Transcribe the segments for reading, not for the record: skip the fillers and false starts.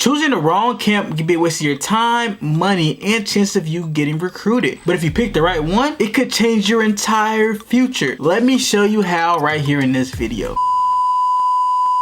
Choosing the wrong camp can be a waste of your time, money, and chance of you getting recruited. But if you pick the right one, it could change your entire future. Let me show you how right here in this video.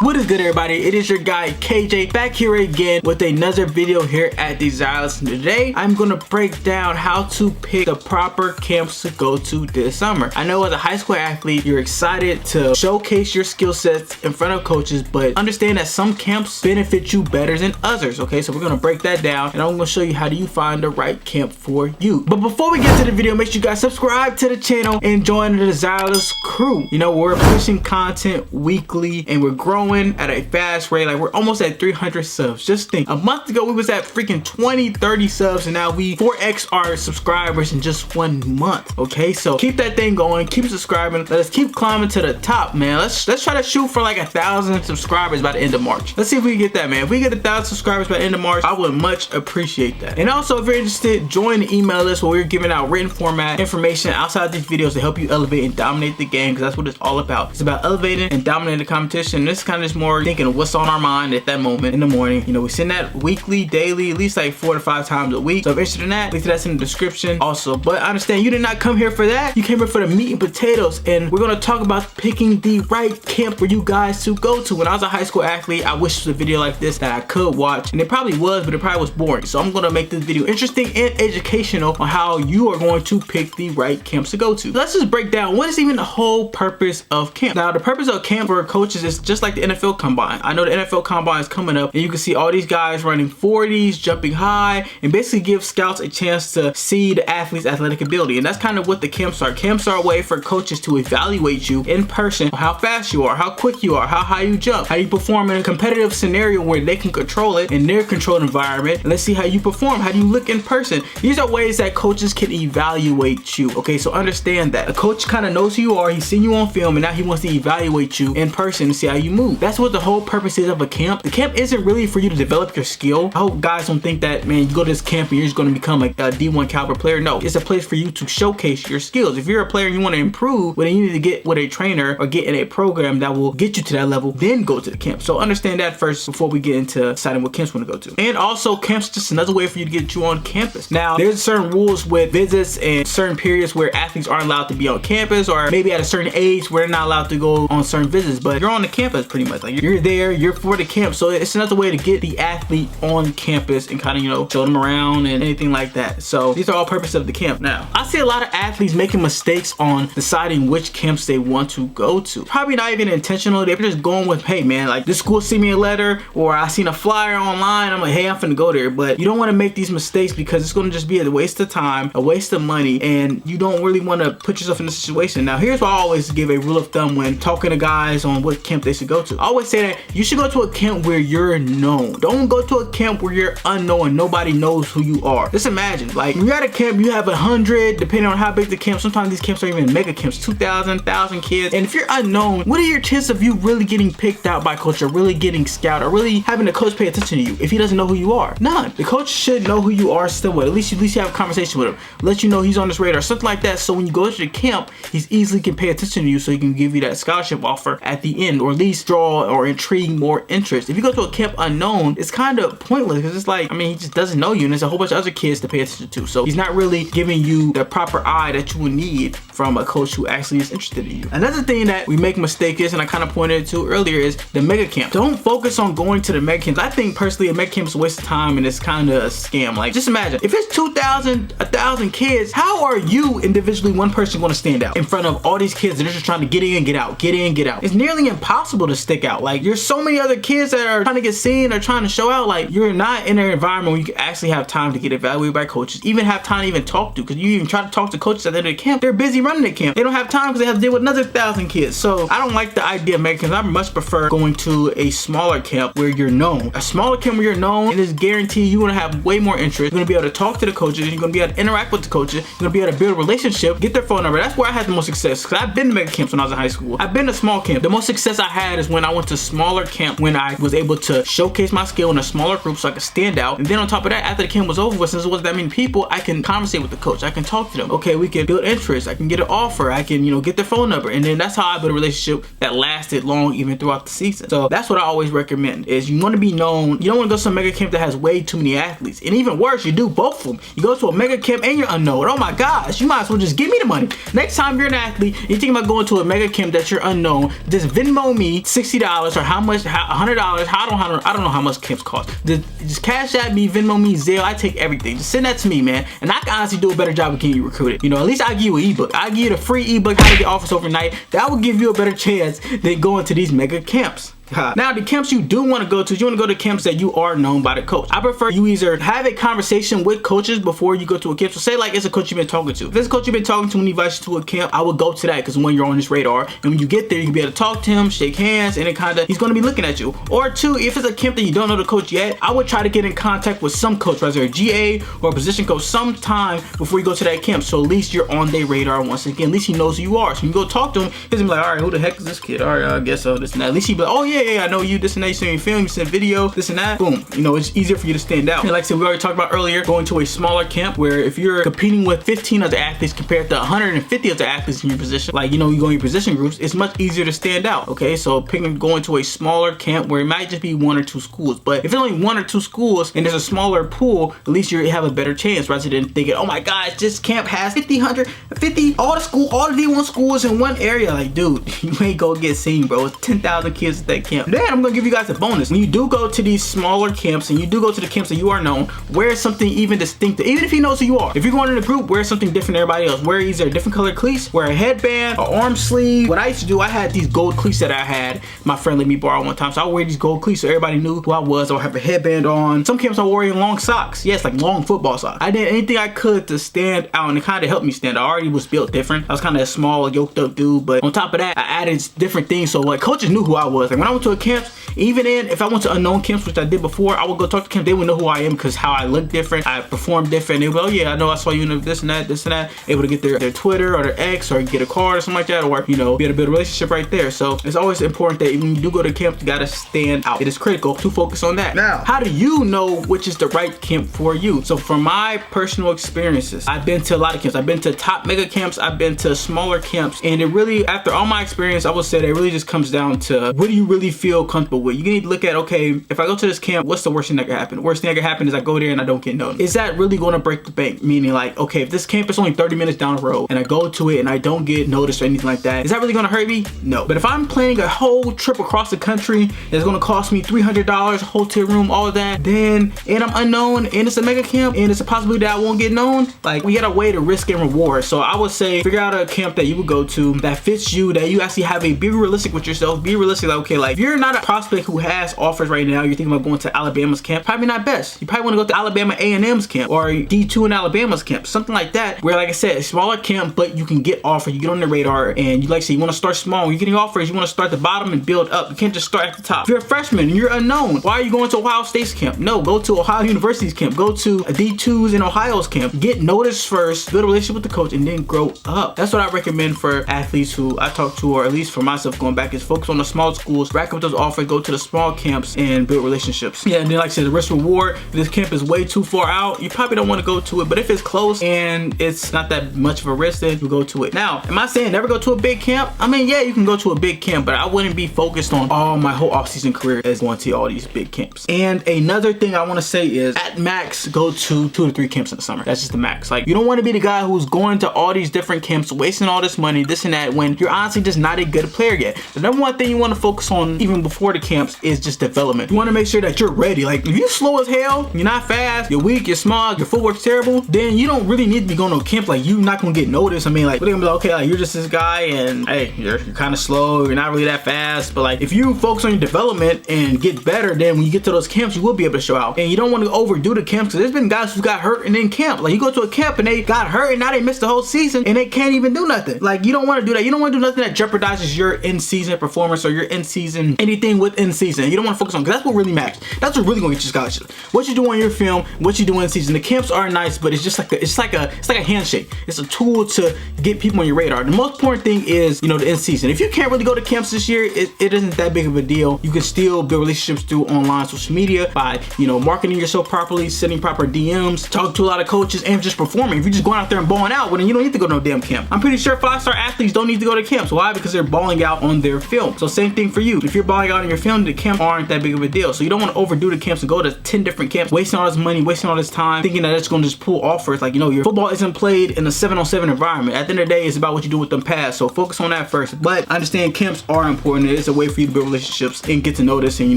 What is good, everybody? It is your guy KJ back here again with another video here at desireLess. Today I'm gonna break down how to pick the proper camps to go to this summer. I know as a high school athlete you're excited to showcase your skill sets in front of coaches, but understand that some camps benefit you better than others. Okay, so we're gonna break that down and I'm gonna show you how do you find the right camp for you. But before we get to the video, make sure you guys subscribe to the channel and join the desireLess crew. You know, we're pushing content weekly and we're growing at a fast rate. Like, we're almost at 300 subs. Just think, a month ago we was at freaking 20-30 subs, and now we 4x our subscribers in just 1 month. Okay, so keep that thing going, keep subscribing, let us keep climbing to the top, man. Let's try to shoot for like 1,000 subscribers by the end of March. Let's see if we can get that, man. If we get 1,000 subscribers by the end of March, I would much appreciate that. And also, if you're interested, join the email list where we're giving out written format information outside these videos to help you elevate and dominate the game, because that's what it's all about. It's about elevating and dominating the competition. This kind of just more thinking of what's on our mind at that moment in the morning. You know, we send that weekly, daily, at least like 4 to 5 times a week. So if you're interested in that, link to that's in the description also. But I understand you did not come here for that. You came here for the meat and potatoes, and we're gonna talk about picking the right camp for you guys to go to. When I was a high school athlete, I wish there was a video like this that I could watch, and it probably was, but it probably was boring. So I'm gonna make this video interesting and educational on how you are going to pick the right camps to go to. Let's just break down what is even the whole purpose of camp. Now, the purpose of camp for coaches is just like the NFL combine. I know the NFL combine is coming up, and you can see all these guys running 40s, jumping high, and basically give scouts a chance to see the athlete's athletic ability. And that's kind of what the camps are. Camps are a way for coaches to evaluate you in person, how fast you are, how quick you are, how high you jump, how you perform in a competitive scenario where they can control it in their controlled environment. And let's see how you perform. How do you look in person? These are ways that coaches can evaluate you. Okay, so understand that a coach kind of knows who you are. He's seen you on film, and now he wants to evaluate you in person to see how you move. That's what the whole purpose is of a camp. The camp isn't really for you to develop your skill. I hope guys don't think that, man, you go to this camp and you're just going to become a D1 caliber player. No, it's a place for you to showcase your skills. If you're a player and you want to improve, well, then you need to get with a trainer or get in a program that will get you to that level, then go to the camp. So understand that first before we get into deciding what camps you want to go to. And also, camps just another way for you to get you on campus. Now, there's certain rules with visits and certain periods where athletes aren't allowed to be on campus, or maybe at a certain age where they're not allowed to go on certain visits, but you're on the campus pretty much. Like, you're there, you're for the camp. So it's another way to get the athlete on campus and kind of, you know, show them around and anything like that. So these are all purpose of the camp. Now, I see a lot of athletes making mistakes on deciding which camps they want to go to. Probably not even intentional. They're just going with, hey man, like this school sent me a letter, or I seen a flyer online, I'm like, hey, I'm finna go there. But you don't want to make these mistakes because it's going to just be a waste of time, a waste of money, and you don't really want to put yourself in this situation. Now, here's why I always give a rule of thumb when talking to guys on what camp they should go to. I always say that you should go to a camp where you're known. Don't go to a camp where you're unknown and nobody knows who you are. Just imagine, like, when you're at a camp, you have 100, depending on how big the camp. Sometimes these camps are even mega camps, 2,000, 1,000 kids. And if you're unknown, what are your chances of you really getting picked out by coach, or really getting scouted, or really having the coach pay attention to you if he doesn't know who you are? None. The coach should know who you are still. At least you have a conversation with him, let you know he's on this radar, something like that. So when you go to the camp, he's easily can pay attention to you, so he can give you that scholarship offer at the end, or at least draw or intrigue more interest. If you go to a camp unknown, it's kind of pointless, because it's like, I mean, he just doesn't know you, and there's a whole bunch of other kids to pay attention to. So he's not really giving you the proper eye that you would need from a coach who actually is interested in you. Another thing that we make mistake is, and I kind of pointed to earlier, is the mega camp. Don't focus on going to the mega camps. I think personally a mega camp is a waste of time, and it's kind of a scam. Like, just imagine if it's 2,000, 1,000 kids, how are you individually, one person, going to stand out in front of all these kids that are just trying to get in, get out, get in, get out? It's nearly impossible to stick out. Like, there's so many other kids that are trying to get seen or trying to show out. Like, you're not in an environment where you can actually have time to get evaluated by coaches, even have time to even talk to, because you even try to talk to coaches at the end of the camp, they're busy running the camp. They don't have time because they have to deal with another 1,000 kids. So I don't like the idea of mega camps. I much prefer going to a smaller camp where you're known. A smaller camp where you're known, and it's guaranteed you're going to have way more interest. You're going to be able to talk to the coaches, you're going to be able to interact with the coaches, you're going to be able to build a relationship, get their phone number. That's where I had the most success, because I've been to mega camps when I was in high school. I've been to small camp. The most success I had is when I went to smaller camp, when I was able to showcase my skill in a smaller group so I could stand out. And then on top of that, after the camp was over, since it wasn't that many people, I can conversate with the coach, I can talk to them. Okay, we can build interest, I can get get an offer, I can, you know, get their phone number, and then that's how I built a relationship that lasted long even throughout the season. So that's what I always recommend, is you want to be known. You don't want to go to a mega camp that has way too many athletes, and even worse, you do both of them. You go to a mega camp and you're unknown. Oh my gosh, you might as well just give me the money. Next time you're an athlete, you're thinking about going to a mega camp that you're unknown, just Venmo me $60 or how much, $100. I don't know how much camps cost. Just cash at me, Venmo me, Zelle. I take everything. Just send that to me, man, and I can honestly do a better job of getting you recruited. You know, at least I give you an ebook. I give you the free ebook, How to Get Offers Overnight. That will give you a better chance than going to these mega camps. Now, the camps you do want to go to, you want to go to camps that you are known by the coach. I prefer you either have a conversation with coaches before you go to a camp. So say like it's a coach you've been talking to. If it's a coach you've been talking to when he invites you to a camp, I would go to that, because when you're on his radar, and when you get there, you can be able to talk to him, shake hands, and it kind of, he's going to be looking at you. Or two, if it's a camp that you don't know the coach yet, I would try to get in contact with some coach, whether a GA or a position coach, sometime before you go to that camp. So at least you're on their radar once again. At least he knows who you are. So you can go talk to him. He's gonna be like, all right, who the heck is this kid? All right, I guess so, this and that. At least he'd be like, oh yeah, I know you, this and that. You send me film, you send video, this and that. Boom. You know, it's easier for you to stand out. And like I said, we already talked about earlier, going to a smaller camp where if you're competing with 15 other athletes compared to 150 other athletes in your position, like, you know, you go in your position groups, it's much easier to stand out. Okay, so going to a smaller camp where it might just be 1 or 2 schools, but if it's only 1 or 2 schools and there's a smaller pool, at least you have a better chance rather than thinking, oh my gosh, this camp has 50, 150, all the D1 schools in one area. Like, dude, you ain't gonna get seen, bro. It's 10,000 kids at that camp. Then I'm gonna give you guys a bonus. When you do go to these smaller camps and you do go to the camps that you are known, wear something even distinctive. Even if he knows who you are. If you're going in a group, wear something different than everybody else. Wear either a different color cleats, wear a headband, an arm sleeve. What I used to do, I had these gold cleats that I had. My friend let me borrow one time, so I would wear these gold cleats so everybody knew who I was. I would have a headband on. Some camps I wore in long socks. Yes, like long football socks. I did anything I could to stand out, and it kind of helped me stand out. I already was built different. I was kind of a small, yoked up dude, but on top of that, I added different things so like coaches knew who I was. Like when I went to a camp, even if I went to unknown camps, which I did before, I would go talk to camp. They would know who I am because how I look different, I perform different. They would go, oh yeah, I know, I saw you in this and that, able to get their Twitter or their X or get a card or something like that, or, you know, be able to build a relationship right there. So it's always important that when you do go to camp, you gotta stand out. It is critical to focus on that. Now, how do you know which is the right camp for you? So from my personal experiences, I've been to a lot of camps. I've been to top mega camps, I've been to smaller camps, and it really, after all my experience, I would say that it really just comes down to what do you really feel comfortable with. You need to look at, okay, if I go to this camp, what's the worst thing that could happen? The worst thing that could happen is I go there and I don't get noticed. Is that really going to break the bank? Meaning like, okay, if this camp is only 30 minutes down the road and I go to it and I don't get noticed or anything like that, is that really going to hurt me? No. But if I'm planning a whole trip across the country that's going to cost me $300, hotel room, all of that, then, and I'm unknown and it's a mega camp and it's a possibility that I won't get known, like we got to weigh the risk and reward. So I would say figure out a camp that you would go to that fits you, that you actually have be realistic with yourself, be realistic. Like, okay, like if you're not a prospect who has offers right now, you're thinking about going to Alabama's camp, probably not best. You probably want to go to Alabama A&M's camp or D2 in Alabama's camp, something like that, where like I said, a smaller camp, but you can get offers, you get on the radar, and you like say you want to start small. When you're getting offers, you want to start at the bottom and build up. You can't just start at the top. If you're a freshman and you're unknown, why are you going to Ohio State's camp? No, go to Ohio University's camp, go to a D2's in Ohio's camp, get noticed first, build a relationship with the coach, and then grow up. That's what I recommend for athletes who I talk to, or at least for myself going back, is focus on the small schools, rack up those offers, go to the small camps and build relationships. Yeah, and then like I said, the risk reward, if this camp is way too far out, you probably don't want to go to it, but if it's close and it's not that much of a risk, then you go to it. Now, am I saying never go to a big camp? I mean, yeah, you can go to a big camp, but I wouldn't be focused on all my whole off-season career as going to all these big camps. And another thing I want to say is at max, go to 2 to 3 camps in the summer. That's just the max. Like, you don't want to be the guy who's going to all these different camps, wasting all this money, this and that, when you're honestly just not a good player yet. The number one thing you want to focus on even before the camps is just development. You want to make sure that you're ready. Like, if you're slow as hell, you're not fast, you're weak, you're small, your footwork's terrible, then you don't really need to be going to a camp. Like, you're not gonna get noticed. I mean, like, they're gonna be like, okay, like, you're just this guy and hey, you're kind of slow, you're not really that fast. But like, if you focus on your development and get better, then when you get to those camps, you will be able to show out. And you don't want to overdo the camps, because there's been guys who got hurt and then camp. Like, you go to a camp and they got hurt and now they missed the whole season and they can't even do nothing. Like, you don't want to do that. You don't want to do nothing that jeopardizes your in-season performance or your in-season season, anything within season. You don't want to focus on, because that's what really matters. That's what really gonna get you scholarship. What you do on your film, what you do in season. The camps are nice, but it's just like it's like a handshake. It's a tool to get people on your radar. The most important thing is, you know, the in season. If you can't really go to camps this year, it isn't that big of a deal. You can still build relationships through online social media by, you know, marketing yourself properly, sending proper DMs, talking to a lot of coaches, and just performing. If you're just going out there and balling out, well, then you don't need to go to no damn camp. I'm pretty sure 5-star athletes don't need to go to camps. Why? Because they're balling out on their film. So same thing for you. If you're balling out on your film, the camps aren't that big of a deal. So you don't want to overdo the camps and go to 10 different camps, wasting all this money, wasting all this time, thinking that it's going to just pull offers. Like, you know, your football isn't played in a 7-on-7 environment. At the end of the day, it's about what you do with them pass. So focus on that first. But I understand camps are important. It is a way for you to build relationships and get to know this and, you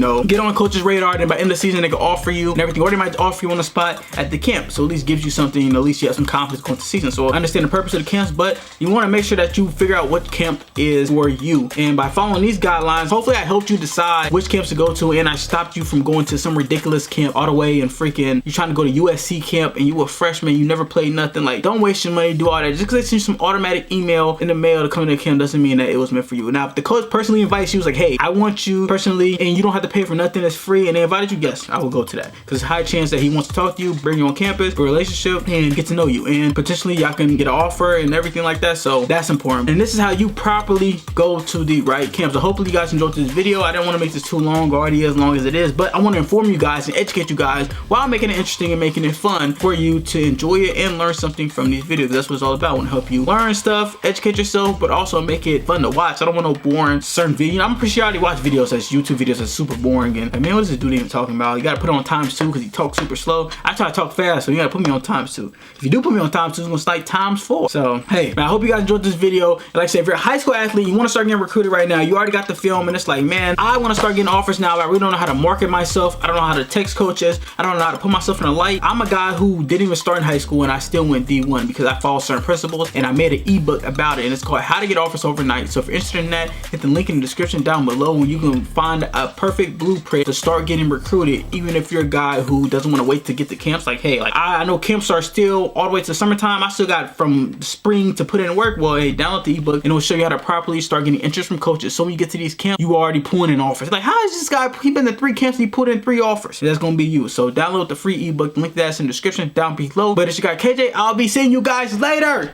know, get on coach's radar. Then by the end of the season, they can offer you and everything, or they might offer you on the spot at the camp. So at least gives you something, you know, at least you have some confidence going to the season. So I understand the purpose of the camps, but you want to make sure that you figure out what camp is for you. And by following these guidelines, hopefully I helped you decide which camps to go to, and I stopped you from going to some ridiculous camp all the way and freaking, you're trying to go to USC camp and you a freshman, you never played nothing. Like, don't waste your money, do all that. Just because they send you some automatic email in the mail to come to the camp doesn't mean that it was meant for you. Now, if the coach personally invites you, was like, hey, I want you personally, and you don't have to pay for nothing, it's free, and they invited you, yes, I will go to that. Because it's a high chance that he wants to talk to you, bring you on campus, for a relationship, and get to know you. And potentially y'all can get an offer and everything like that. So that's important. And this is how you properly go to the right camp. So hopefully you guys enjoyed this video. I didn't want to make this too long, already as long as it is, but I want to inform you guys and educate you guys while making it interesting and making it fun for you to enjoy it and learn something from these videos. That's what it's all about. I want to help you learn stuff, educate yourself, but also make it fun to watch. I don't want no boring certain video. You know, I'm pretty sure I already watch videos that's YouTube videos that's super boring and like, man, what is this dude even talking about? You gotta put it on ×2 because he talks super slow. I try to talk fast, so you gotta put me on ×2. If you do put me on ×2, it's gonna start ×4. So hey, man, I hope you guys enjoyed this video. And like I said, if you're a high school athlete, you want to start getting recruited right now, you already got the film, and it's like, man, I want to start getting offers now, but I really don't know how to market myself. I don't know how to text coaches. I don't know how to put myself in the light. I'm a guy who didn't even start in high school and I still went D1 because I followed certain principles, and I made an ebook about it, and it's called How to Get Offers Overnight. So if you're interested in that, hit the link in the description down below and you can find a perfect blueprint to start getting recruited, even if you're a guy who doesn't want to wait to get to camps. Like, hey, like I know camps are still all the way to summertime. I still got from spring to put in work. Well, hey, download the ebook and it'll show you how to properly start getting interest from coaches. So when you get to these camps, you already pulling in offers. Like, how is this guy, he been to 3 camps and he put in 3 offers? That's gonna be you. So download the free ebook. The link to that's in the description down below. But it's your guy KJ. I'll be seeing you guys later.